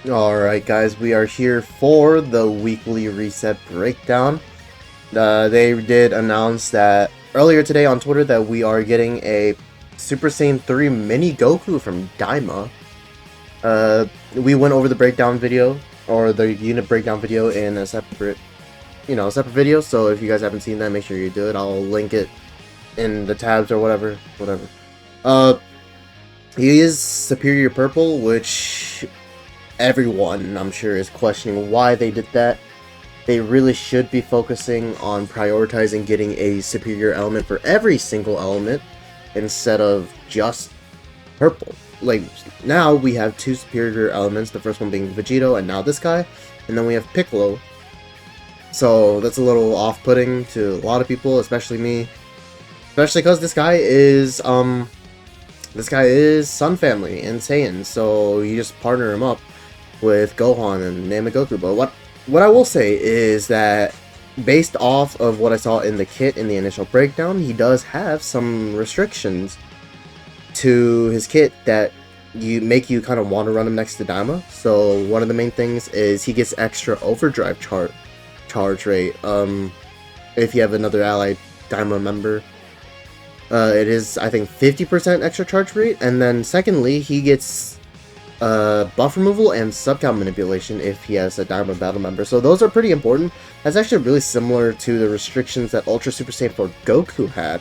Alright guys, we are here for the weekly reset breakdown. They did announce that earlier today on Twitter that we are getting a Super Saiyan 3 mini Goku from Daima. We went over the breakdown video, or the unit breakdown video in a separate video, so if you guys haven't seen that, make sure you do it. I'll link it in the tabs or whatever. He is Superior Purple, which everyone, I'm sure, is questioning why they did that. They really should be focusing on prioritizing getting a superior element for every single element instead of just purple. Like, now we have two superior elements, the first one being Vegito and now this guy, and then we have Piccolo. So that's a little off-putting to a lot of people, especially me. Especially because this guy is Sun Family and Saiyan, so you just partner him up with Gohan and Goku. But what I will say is that based off of what I saw in the kit in the initial breakdown, he does have some restrictions to his kit that make you kind of want to run him next to Daima. So one of the main things is he gets extra overdrive charge rate if you have another allied Daima member. It is, I think, 50% extra charge rate, and then secondly, he gets buff removal and subcount manipulation if he has a Daima battle member. So those are pretty important. That's actually really similar to the restrictions that Ultra Super Saiyan 4 Goku had.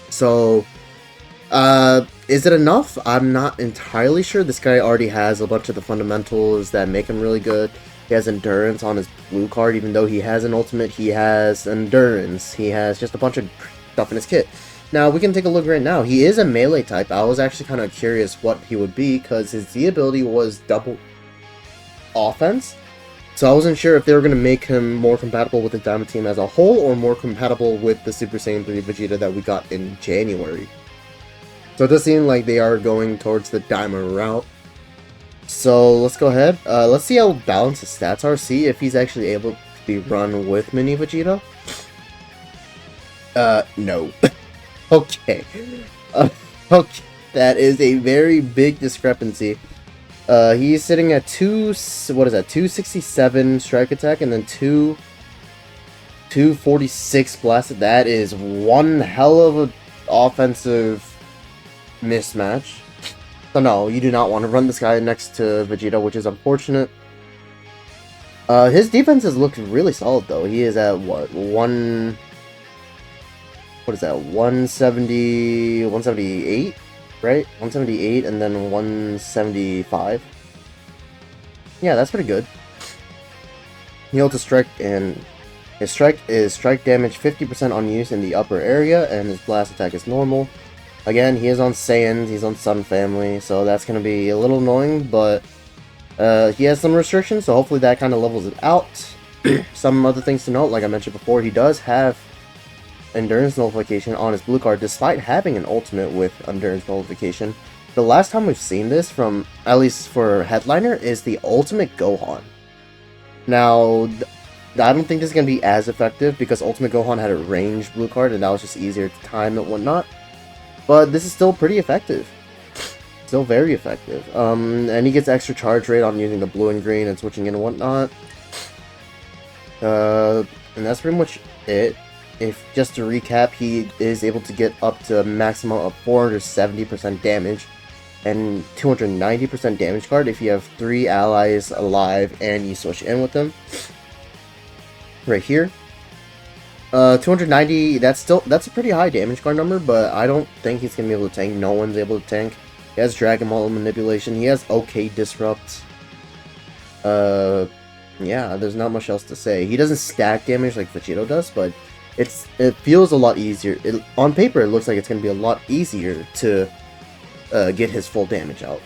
So, is it enough? I'm not entirely sure. This guy already has a bunch of the fundamentals that make him really good. He has endurance on his blue card, even though he has an ultimate, he has endurance. He has just a bunch of stuff in his kit. Now, we can take a look right now. He is a melee type. I was actually kind of curious what he would be, because his Z ability was double offense. So I wasn't sure if they were going to make him more compatible with the Daima team as a whole, or more compatible with the Super Saiyan 3 Vegeta that we got in January. So it does seem like they are going towards the Daima route. So let's go ahead. Let's see how balanced his stats are. See if he's actually able to be run with Mini Vegeta. No. Okay. Okay. That is a very big discrepancy. He's sitting at 267 strike attack and then 246 blast. That is one hell of an offensive mismatch. So no, you do not want to run this guy next to Vegeta, which is unfortunate. His defenses look really solid though. He is at what, what is that, 170, 178, right? 178 and then 175. Yeah, that's pretty good. He holds a strike, and his strike is strike damage 50% on use in the upper area, and his blast attack is normal. Again, he is on Saiyans, he's on Sun Family, so that's going to be a little annoying, but he has some restrictions, so hopefully that kind of levels it out. Some other things to note, like I mentioned before, he does have endurance nullification on his blue card, despite having an ultimate with endurance nullification. The last time we've seen this, from at least for Headliner, is the Ultimate Gohan. Now, I don't think this is going to be as effective because Ultimate Gohan had a ranged blue card and that was just easier to time and whatnot. But this is still pretty effective. Still very effective. And he gets extra charge rate on using the blue and green and switching in and whatnot. And that's pretty much it. If, just to recap, he is able to get up to a maximum of 470% damage and 290% damage card if you have 3 allies alive and you switch in with them. Right here. 290, that's a pretty high damage card number, but I don't think he's going to be able to tank. No one's able to tank. He has dragonball manipulation. He has okay disrupt. Yeah, there's not much else to say. He doesn't stack damage like Vegito does, but it feels a lot easier. On paper, it looks like it's going to be a lot easier to get his full damage out.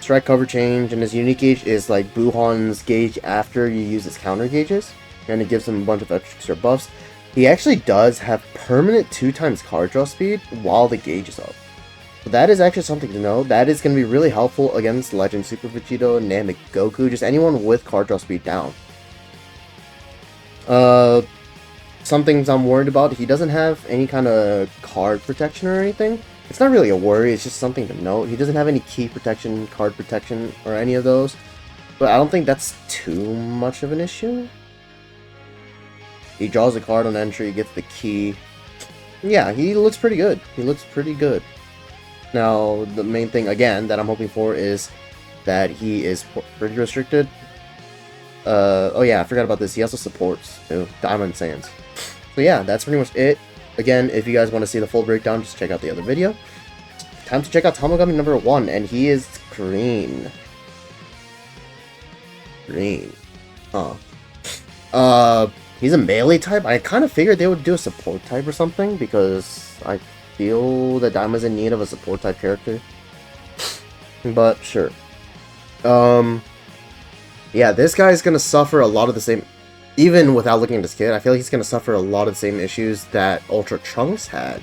Strike cover change, and his unique gauge is like Buhan's gauge after you use his counter gauges, and it gives him a bunch of extra buffs. He actually does have permanent 2x card draw speed while the gauge is up. So that is actually something to know. That is going to be really helpful against Legend Super Vegito, Namek Goku, just anyone with card draw speed down. Some things I'm worried about, he doesn't have any kind of card protection or anything. It's not really a worry, it's just something to note. He doesn't have any key protection, card protection, or any of those. But I don't think that's too much of an issue. He draws a card on entry, gets the key. Yeah, he looks pretty good. He looks pretty good. Now, the main thing, again, that I'm hoping for is that he is pretty restricted. Oh yeah, I forgot about this. He also supports Diamond Saiyans. So yeah, that's pretty much it. Again, if you guys want to see the full breakdown, just check out the other video. Time to check out Tamagami number 1, and he is green. Green. Huh. He's a melee type. I kind of figured they would do a support type or something, because I feel that Daima's in need of a support type character. But, sure. Yeah, this guy's gonna suffer a lot of the same... Even without looking at this kid, I feel like he's gonna suffer a lot of the same issues that Ultra Trunks had.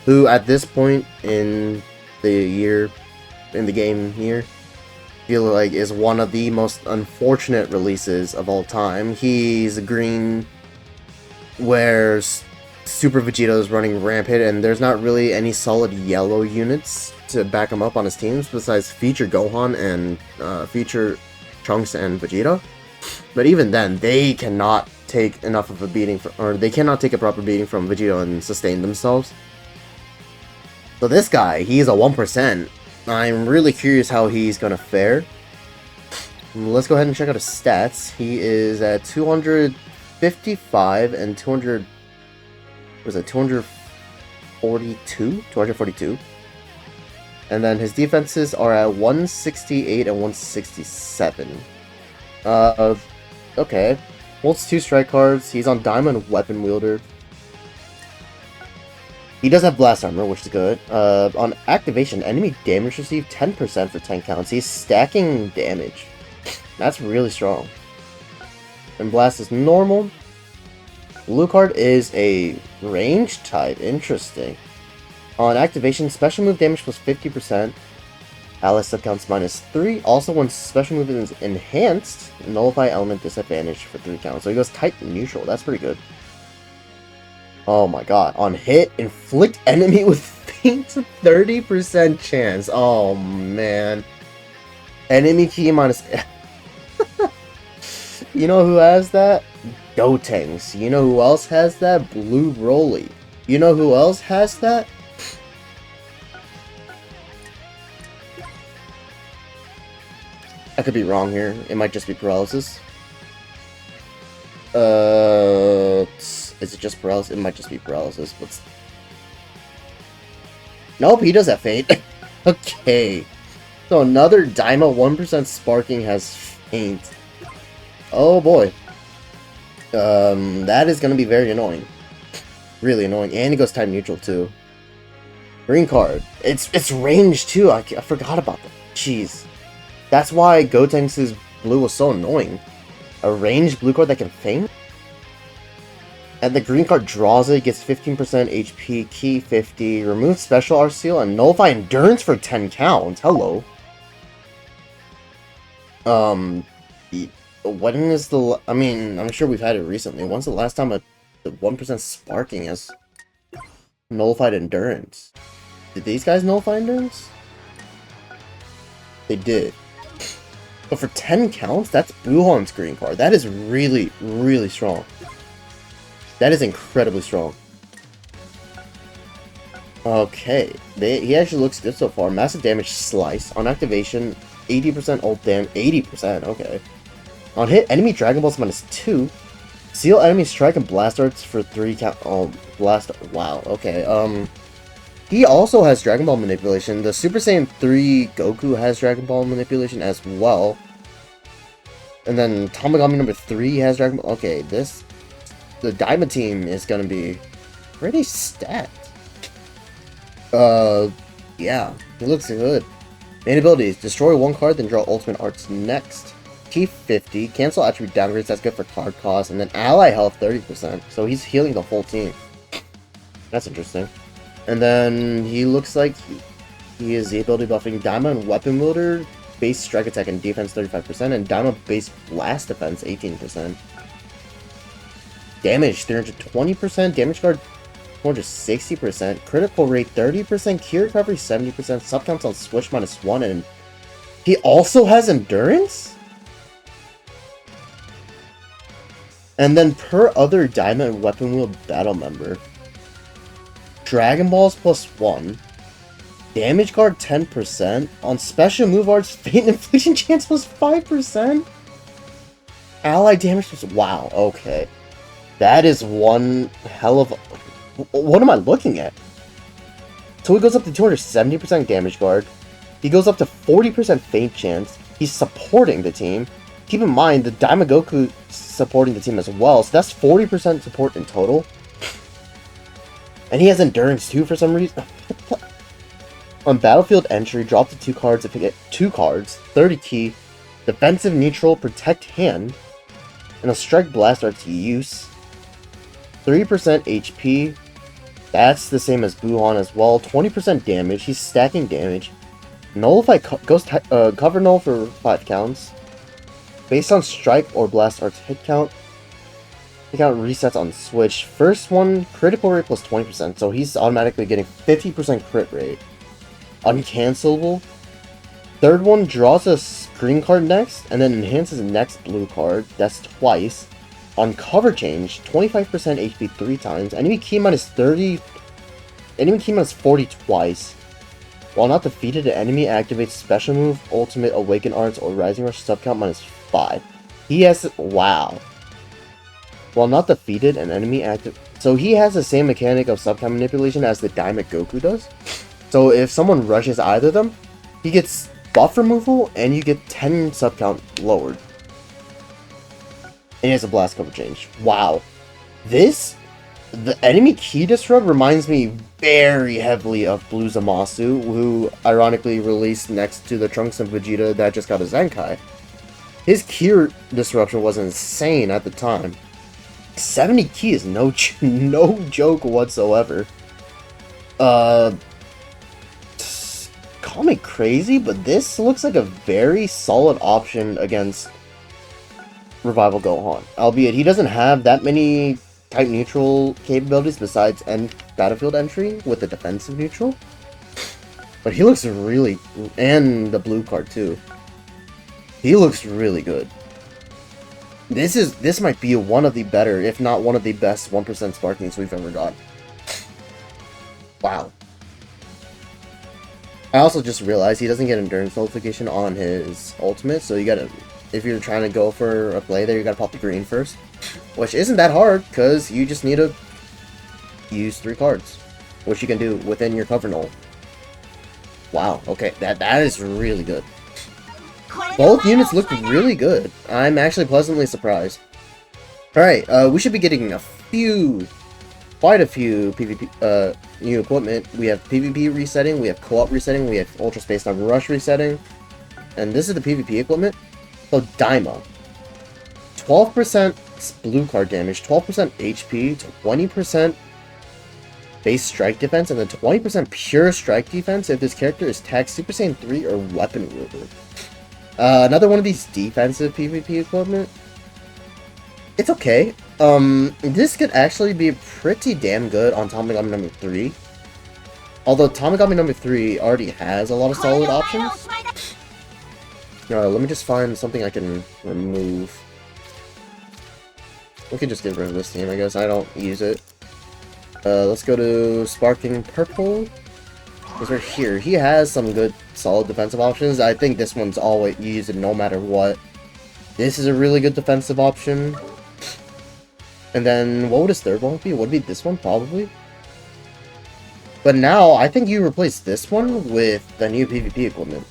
Who, at this point in the game here, feel like is one of the most unfortunate releases of all time. He's green, where Super Vegeta is running rampant, and there's not really any solid yellow units to back him up on his teams besides Feature Gohan and Feature Trunks and Vegeta. But even then, they cannot take enough of a beating, or they cannot take a proper beating from Vegeta and sustain themselves. So this guy, he's a 1%. I'm really curious how he's gonna fare. Let's go ahead and check out his stats. He is at 255 and 200... Was it 242? 242. And then his defenses are at 168 and 167. Okay. Holds 2 strike cards. He's on Diamond Weapon Wielder. He does have Blast Armor, which is good. On activation, enemy damage received 10% for 10 counts. He's stacking damage. That's really strong. And Blast is normal. Blue card is a range type. Interesting. On activation, special move damage plus 50%. Ally sub counts -3. Also, when special move is enhanced, nullify element disadvantage for 3 counts. So he goes type neutral. That's pretty good. Oh my god. On hit, inflict enemy with faint 30% chance. Oh man. Enemy key minus... You know who has that? Gotenks. You know who else has that? Blue Broly. You know who else has that? I could be wrong here. It might just be Paralysis. Is it just Paralysis? It might just be Paralysis, but... Nope, he does have Fate. Okay. So another Daima 1% Sparking has Faint. Oh boy. That is gonna be very annoying. Really annoying. And he goes type neutral too. Green card. It's range too. I forgot about that. Jeez. That's why Gotenks' blue was so annoying. A ranged blue card that can feint? And the green card draws it, gets 15% HP, key 50, removes special art seal, and nullify endurance for 10 counts. Hello. When is the... I mean, I'm sure we've had it recently. When's the last time the 1% Sparking has nullified endurance? Did these guys nullify endurance? They did. But for 10 counts, that's Buhan's green card. That is really, really strong. That is incredibly strong. Okay. He actually looks good so far. Massive damage slice. On activation, 80% ult damage. 80%, okay. On hit, enemy Dragon Balls -2. Seal enemy strike and blast arts for 3 count. Oh, blast. Wow, okay. He also has Dragon Ball Manipulation. The Super Saiyan 3 Goku has Dragon Ball Manipulation as well. And then Tamagami number 3 has Dragon Ball. Okay, the Daima team is gonna be pretty stacked. Yeah, he looks good. Main abilities: destroy 1 card, then draw Ultimate Arts next. Key 50, cancel attribute downgrades. That's good for card cost, and then ally health 30%. So he's healing the whole team. That's interesting. And then he looks like he is the ability buffing Daima and Weapon Wielder, base strike attack and defense 35%, and Daima base blast defense 18%. Damage 320%, damage card 260%, critical rate 30%, key recovery 70%, sub counts on switch -1, and he also has endurance? And then per other diamond weapon wheel battle member, Dragon Balls +1, damage guard 10%, on special move arts, Fate Infliction chance was 5%, ally damage was, wow, okay. That is one hell of a, what am I looking at? So he goes up to 270% damage guard, he goes up to 40% Fate chance, he's supporting the team. Keep in mind, the Diamond Goku supporting the team as well, so that's 40% support in total. And he has endurance too for some reason. On battlefield entry, drop the 2 cards if you get 2 cards, 30 key, defensive neutral, protect hand, and a strike blast art to use. 3% HP, that's the same as Buhan as well, 20% damage, he's stacking damage. Nullify cover null for 5 counts. Based on strike or blast art's hit count resets on switch. First one, critical rate plus 20%, so he's automatically getting 50% crit rate. Uncancelable. Third one, draws a green card next, and then enhances the next blue card. That's twice. On cover change, 25% HP 3 times. Enemy key minus 30. Enemy key minus 40 twice. While not defeated, an enemy activates special move, ultimate, awaken arts, or rising rush subcount minus 5. He has, wow. While not defeated, an enemy so he has the same mechanic of subcount manipulation as the Diamond Goku does. So if someone rushes either of them, he gets buff removal and you get 10 subcount lowered. And he has a blast cover change. Wow. The enemy key disrupt reminds me very heavily of Blue Zamasu, who ironically released next to the Trunks and Vegeta that just got a Zenkai. His key disruption was insane at the time. 70 key is no joke whatsoever. Call me crazy, but this looks like a very solid option against Revival Gohan. Albeit he doesn't have that many type neutral capabilities besides battlefield entry with the defensive neutral. But he looks really, and the blue card too. He looks really good. This might be one of the better, if not one of the best 1% Sparkings we've ever got. Wow. I also just realized he doesn't get endurance notification on his ultimate, so you gotta, if you're trying to go for a play there, you gotta pop the green first. Which isn't that hard, because you just need to use 3 cards. Which you can do within your cover null. Wow, okay, that is really good. Both units look really good. I'm actually pleasantly surprised. Alright, we should be getting quite a few PvP, new equipment. We have PvP resetting, we have co-op resetting, we have Ultra Space Time Rush resetting. And this is the PvP equipment. So, Daima. 12% blue card damage, 12% HP, 20% base strike defense, and then 20% pure strike defense if this character is tagged Super Saiyan 3 or Weapon Wielder. Another one of these defensive PvP equipment. It's okay. This could actually be pretty damn good on Tamagami number 3. Although Tamagami number 3 already has a lot of solid options. Let me just find something I can remove. We can just get rid of this team, I guess. I don't use it. Let's go to Sparking Purple. Because right here, he has some good, solid defensive options. I think this one's always, you use it no matter what. This is a really good defensive option. And then, what would his third one be? Would it be this one, probably? But now, I think you replace this one with the new PvP equipment.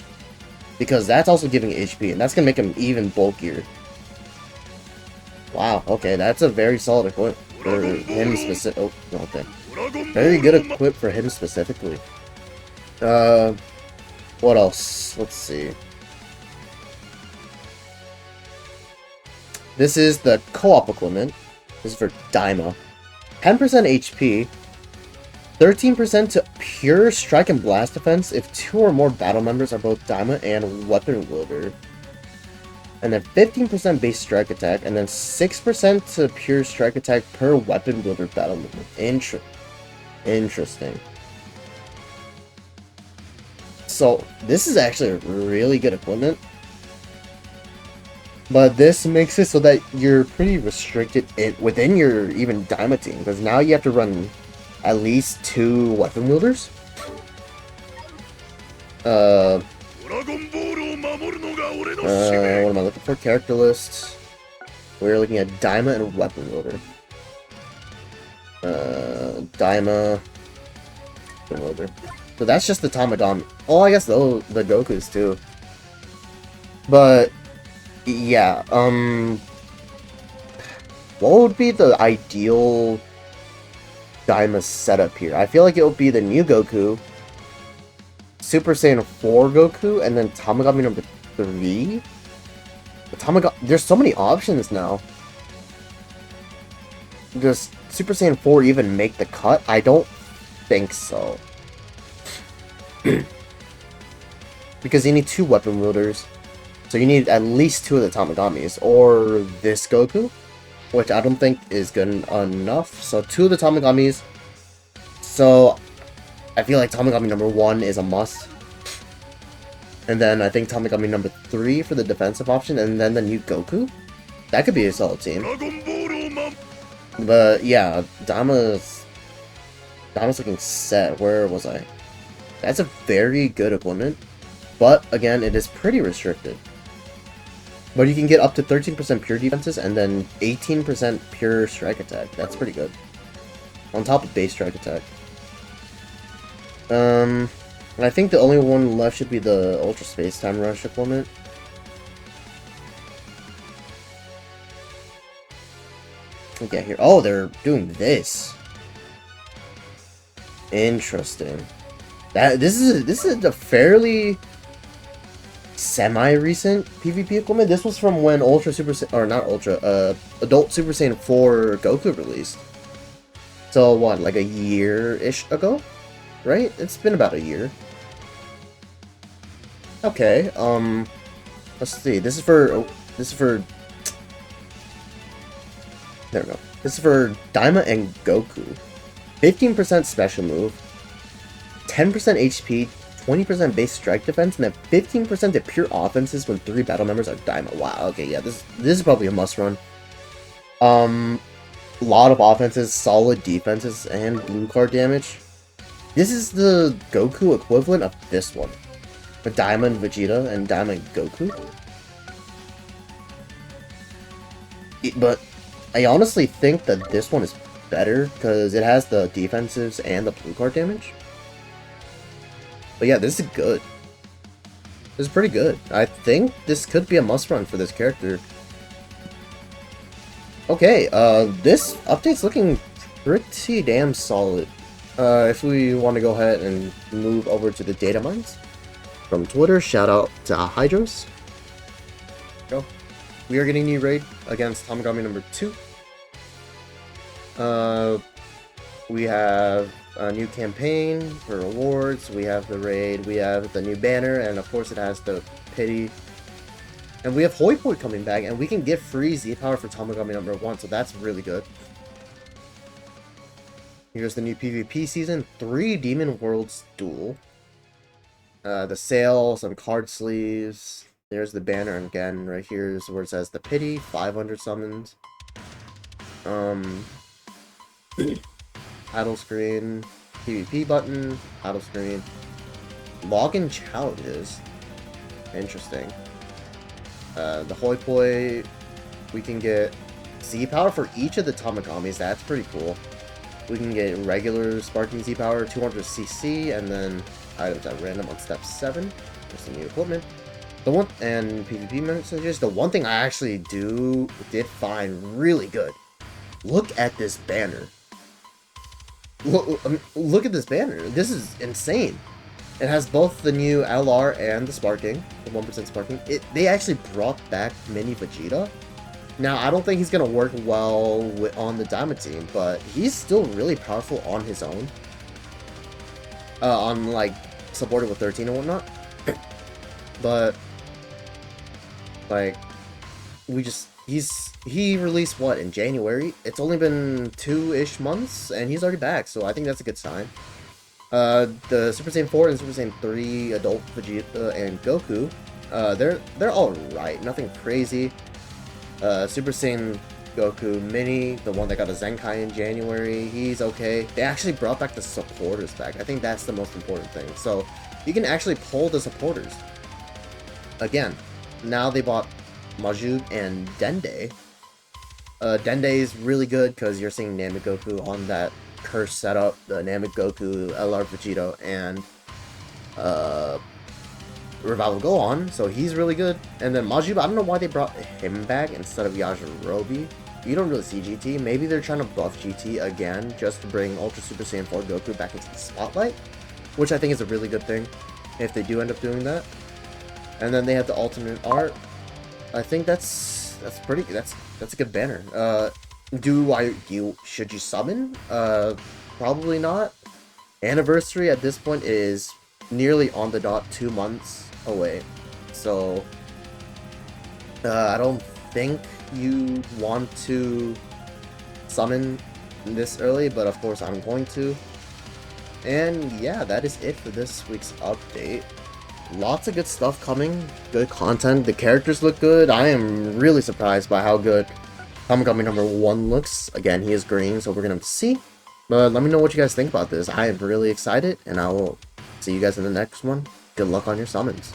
Because that's also giving HP, and that's going to make him even bulkier. Wow, okay, that's a very solid equip for him specific. Oh, okay. Very good equip for him specifically. What else? Let's see. This is the co-op equipment. This is for Daima. 10% HP, 13% to pure strike and blast defense if 2 or more battle members are both Daima and Weapon Wielder. And then 15% base strike attack, and then 6% to pure strike attack per Weapon Wielder battle member. Interesting. So, this is actually a really good equipment. But this makes it so that you're pretty restricted within your even Daima team. Because now you have to run at least 2 weapon wielders. What am I looking for? Character list. We're looking at Daima and weapon wielder. Daima. Weapon wielder. So that's just the Tamagami. Oh, I guess the Gokus too. But yeah, what would be the ideal Daima setup here? I feel like it would be the new Goku, Super Saiyan 4 Goku, and then Tamagami number 3. There's so many options now. Does Super Saiyan 4 even make the cut? I don't think so. Because you need 2 weapon wielders. So you need at least 2 of the Tamagamis. Or this Goku, which I don't think is good enough. So 2 of the Tamagamis. So I feel like Tamagami number 1 is a must. And then I think Tamagami number 3 for the defensive option. And then the new Goku. That could be a solid team. But yeah, Daima's looking set. Where was I? That's a very good equipment. But again, it is pretty restricted. But you can get up to 13% pure defenses and then 18% pure strike attack. That's pretty good. On top of base strike attack. I think the only one left should be the Ultra Space Time Rush equipment. Okay, here. Oh, they're doing this. Interesting. This is a fairly semi-recent PvP equipment. This was from when Adult Super Saiyan 4 Goku released. So what, like a year-ish ago? Right? It's been about a year. Okay, let's see. This is for there we go. This is for Daima and Goku. 15% special move, 10% HP, 20% base strike defense, and then 15% to pure offenses when 3 battle members are Daima. Wow, okay, yeah, this is probably a must run. Lot of offenses, solid defenses, and blue card damage. This is the Goku equivalent of this one. With Daima and Vegeta and Daima and Goku. But I honestly think that this one is better because it has the defensives and the blue card damage. But yeah, this is good. This is pretty good. I think this could be a must run for this character. Okay, this update's looking pretty damn solid. If we want to go ahead and move over to the data mines from Twitter, shout out to Hydros. Go. We are getting a new raid against Tamagami number 2. We have a new campaign for rewards, we have the raid, we have the new banner, and of course it has the pity. And we have Hoi Poi coming back, and we can get free Z-Power for Tamagami number 1, so that's really good. Here's the new PvP season, 3 Demon Worlds duel. The sale, some card sleeves. There's the banner again, right here is where it says the pity, 500 summons. Title screen, PvP button, title screen, login challenges. Interesting. The Hoi Poi, we can get Z-Power for each of the Tamagamis, that's pretty cool. We can get regular Sparking Z-Power, 200cc, and then items at random on step 7. There's some new equipment. The one, and PvP messages, the one thing I actually did find really good. Look at this banner. Look at this banner. This is insane. It has both the new LR and the Sparking, the 1% Sparking. They actually brought back Mini Vegeta. Now, I don't think he's going to work well on the Daima team, but he's still really powerful on his own. On, like, supported with 13 and whatnot. But, like, he released what in January? It's only been 2-ish months, and he's already back. So I think that's a good sign. The Super Saiyan 4 and Super Saiyan 3 adult Vegeta and Goku, they're all right, nothing crazy. Super Saiyan Goku Mini, the one that got a Zenkai in January, he's okay. They actually brought back the supporters back. I think that's the most important thing. So you can actually pull the supporters. Again, now they bought Majub and Dende. Dende is really good because you're seeing Namegoku on that curse setup, the Namegoku, LR Vegito, and Revival Gohan, so he's really good. And then Majub, I don't know why they brought him back instead of Yajirobe. You don't really see GT. Maybe they're trying to buff GT again just to bring Ultra Super Saiyan 4 Goku back into the spotlight, which I think is a really good thing if they do end up doing that. And then they have the alternate art. I think that's a good banner. Should you summon? Probably not. Anniversary at this point is nearly on the dot, 2 months away. So I don't think you want to summon this early, but of course I'm going to. And yeah, that is it for this week's update. Lots of good stuff coming, good content, the characters look good. I am really surprised by how good Homecoming number 1 looks. Again, he is green, so we're gonna have to see. But let me know what you guys think about this. I am really excited, and I will see you guys in the next one. Good luck on your summons.